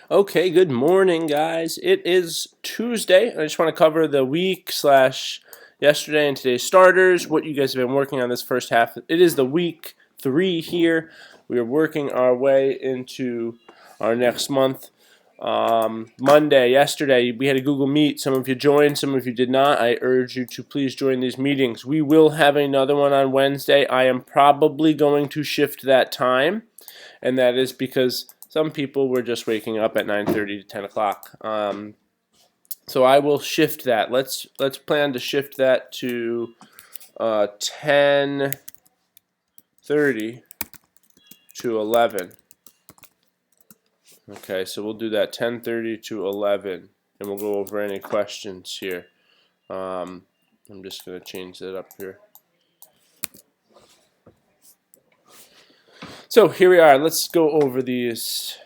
Okay, good morning, guys. It is Tuesday. I just want to cover the week slash yesterday and today's starters, what you guys have been working on this first half. It is the week 3 here. We are working our way into our next month. Monday, yesterday, we had a Google Meet. Some of you joined, some of you did not. I urge you to please join these meetings. We will have another one on Wednesday. I am probably going to shift that time, and that is because some people were just waking up at 9:30 to 10 o'clock. So I will shift that. Let's plan to shift that to 10:30 to 11. Okay, so we'll do that 10:30 to 11, and we'll go over any questions here. I'm just going to change that up here. So here we are. Let's go over these.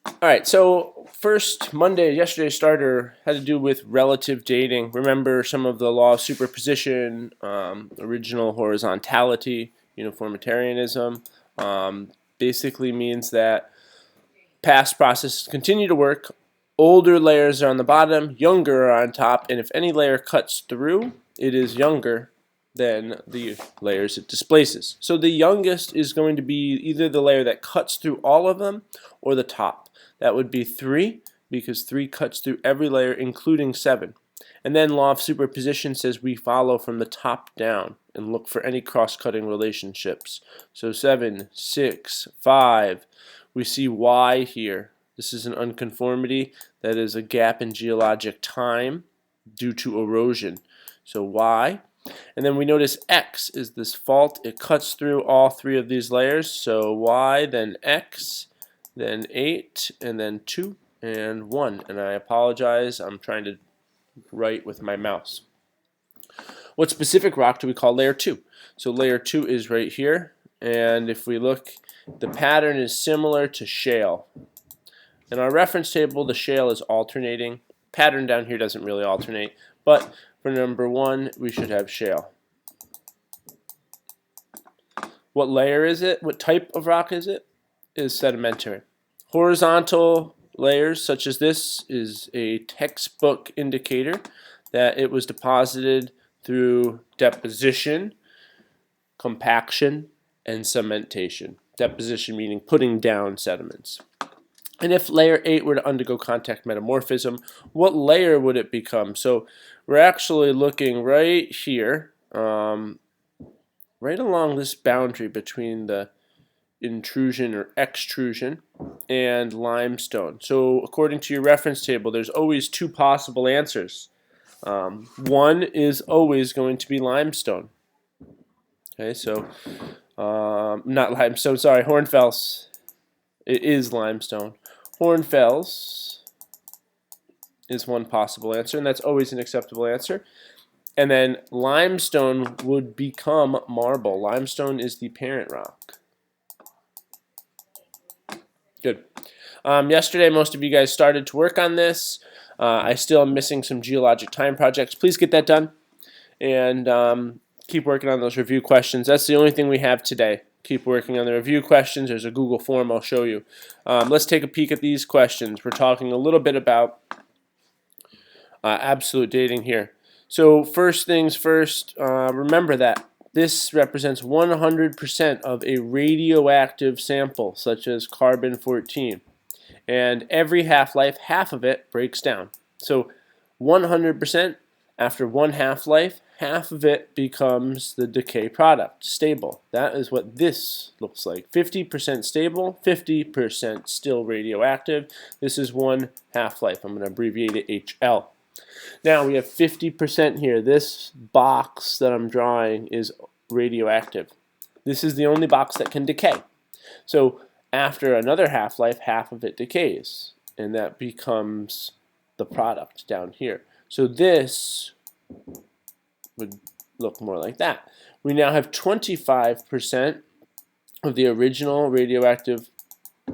All right, so first, yesterday's starter had to do with relative dating. Remember some of the law of superposition, original horizontality, uniformitarianism. Basically means that past processes continue to work. Older layers are on the bottom, younger are on top, and if any layer cuts through, it is younger than the layers it displaces. So the youngest is going to be either the layer that cuts through all of them or the top. That would be 3, because 3 cuts through every layer, including 7. And then law of superposition says we follow from the top down and look for any cross-cutting relationships. So 7, 6, 5. We see Y here. This is an unconformity. That is a gap in geologic time due to erosion. So Y. And then we notice X is this fault. It cuts through all 3 of these layers. So Y, then X, then 8, and then 2, and 1. And I apologize, I'm trying to write with my mouse. What specific rock do we call layer 2? So layer 2 is right here. And if we look, the pattern is similar to shale. In our reference table, the shale is alternating. Pattern down here doesn't really alternate, but for number 1, we should have shale. What layer is it? What type of rock is it? Is sedimentary. Horizontal layers such as this is a textbook indicator that it was deposited through deposition, compaction, and cementation. Deposition meaning putting down sediments. And if layer 8 were to undergo contact metamorphism, what layer would it become? So we're actually looking right here, right along this boundary between the intrusion or extrusion and limestone. So according to your reference table, there's always 2 possible answers. One is always going to be limestone. Okay, so not limestone, sorry, Hornfels. It is limestone. Hornfels is one possible answer, and that's always an acceptable answer. And then limestone would become marble. Limestone is the parent rock. Good. Yesterday, most of you guys started to work on this. I still am missing some geologic time projects. Please get that done, and keep working on those review questions. That's the only thing we have today. Keep working on the review questions. There's a Google form I'll show you. Let's take a peek at these questions. We're talking a little bit about absolute dating here. So first things first, remember that this represents 100% of a radioactive sample, such as carbon-14. And every half-life, half of it breaks down. So 100%, after one half-life, half of it becomes the decay product, stable. That is what this looks like. 50% stable, 50% still radioactive. This is one half-life. I'm going to abbreviate it HL. Now we have 50% here. This box that I'm drawing is radioactive. This is the only box that can decay. So after another half-life, half of it decays, and that becomes the product down here. So this would look more like that. We now have 25% of the original radioactive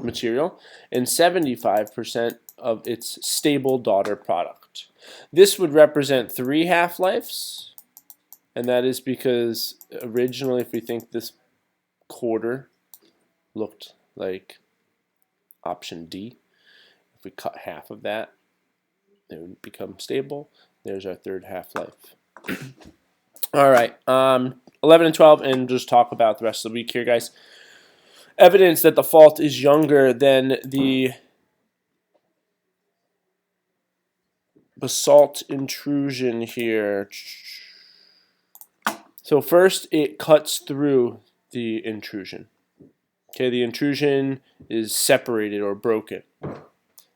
material and 75% of its stable daughter product. This would represent 3 half-lives, and that is because originally, if we think this quarter looked like option D. If we cut half of that, it would become stable. There's our third half-life. All right, 11 and 12, and just talk about the rest of the week here, guys. Evidence that the fault is younger than the basalt intrusion here. So first, it cuts through the intrusion. Okay, the intrusion is separated or broken.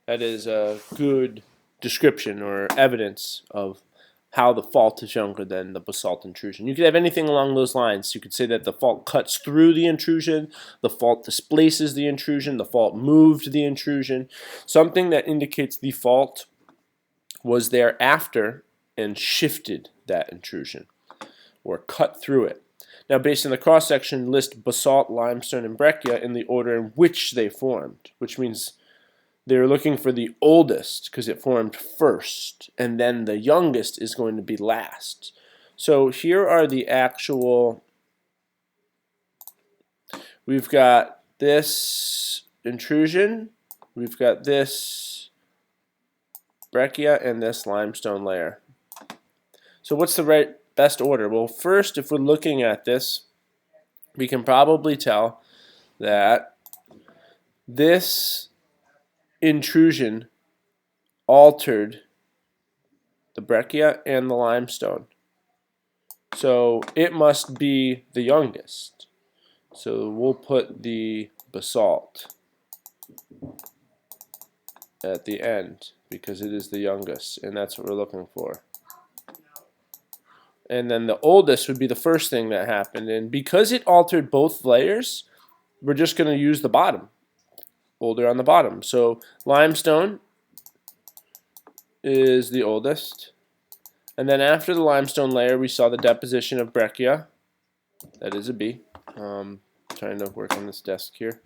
That is a good description or evidence of how the fault is younger than the basalt intrusion. You could have anything along those lines. You could say that the fault cuts through the intrusion, the fault displaces the intrusion, the fault moved the intrusion. Something that indicates the fault was there after and shifted that intrusion or cut through it. Now, based on the cross-section, list basalt, limestone, and breccia in the order in which they formed, which means they're looking for the oldest because it formed first, and then the youngest is going to be last. So here are the actual, we've got this intrusion, we've got this breccia, and this limestone layer. So what's the best order? Well, first, if we're looking at this, we can probably tell that this intrusion altered the breccia and the limestone. So it must be the youngest. So we'll put the basalt at the end because it is the youngest, and that's what we're looking for. And then the oldest would be the first thing that happened, and because it altered both layers, we're just going to use the bottom. Older on the bottom. So limestone is the oldest. And then after the limestone layer, we saw the deposition of breccia. That is a B. Trying to work on this desk here.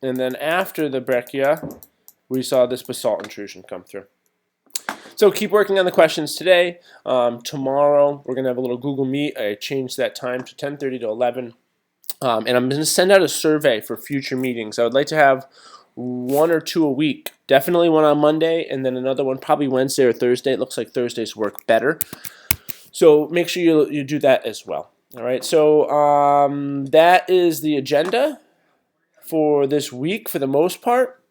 And then after the breccia, we saw this basalt intrusion come through. So keep working on the questions today. Tomorrow, we're going to have a little Google Meet. I changed that time to 10:30 to 11. And I'm going to send out a survey for future meetings. I would like to have 1 or 2 a week. Definitely one on Monday, and then another one probably Wednesday or Thursday. It looks like Thursdays work better. So make sure you do that as well. All right, so that is the agenda for this week for the most part.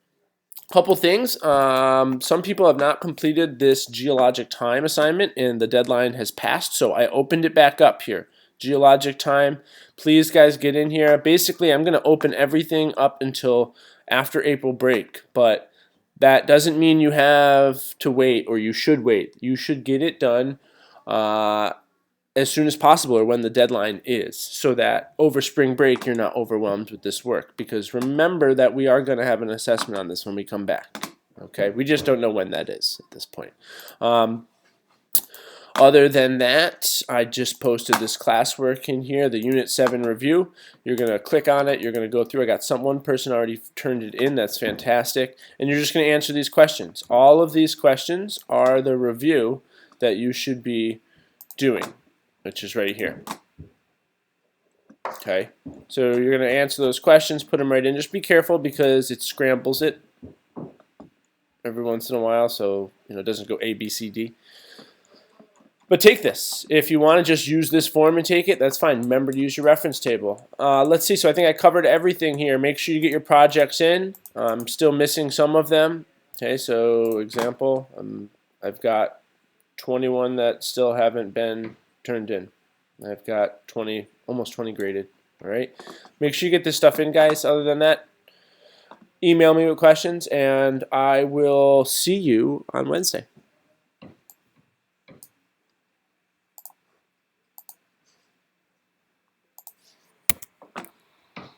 Couple things. Some people have not completed this geologic time assignment, and the deadline has passed, so I opened it back up here. Geologic time. Please, guys, get in here. Basically, I'm going to open everything up until after April break, but that doesn't mean you have to wait or you should wait. You should get it done as soon as possible or when the deadline is, so that over spring break you're not overwhelmed with this work, because remember that we are going to have an assessment on this when we come back. Okay, we just don't know when that is at this point. Other than that, I just posted this classwork in here, the Unit 7 review. You're going to click on it. You're going to go through. I got one person already turned it in. That's fantastic. And you're just going to answer these questions. All of these questions are the review that you should be doing, which is right here. Okay, so you're going to answer those questions, put them right in. Just be careful because it scrambles it every once in a while, so it doesn't go A, B, C, D. But take this. If you want to just use this form and take it, that's fine. Remember to use your reference table. Let's see. So I think I covered everything here. Make sure you get your projects in. I'm still missing some of them. Okay, so example, I've got 21 that still haven't been turned in. I've got 20, almost 20 graded. All right. Make sure you get this stuff in, guys. Other than that, email me with questions, and I will see you on Wednesday.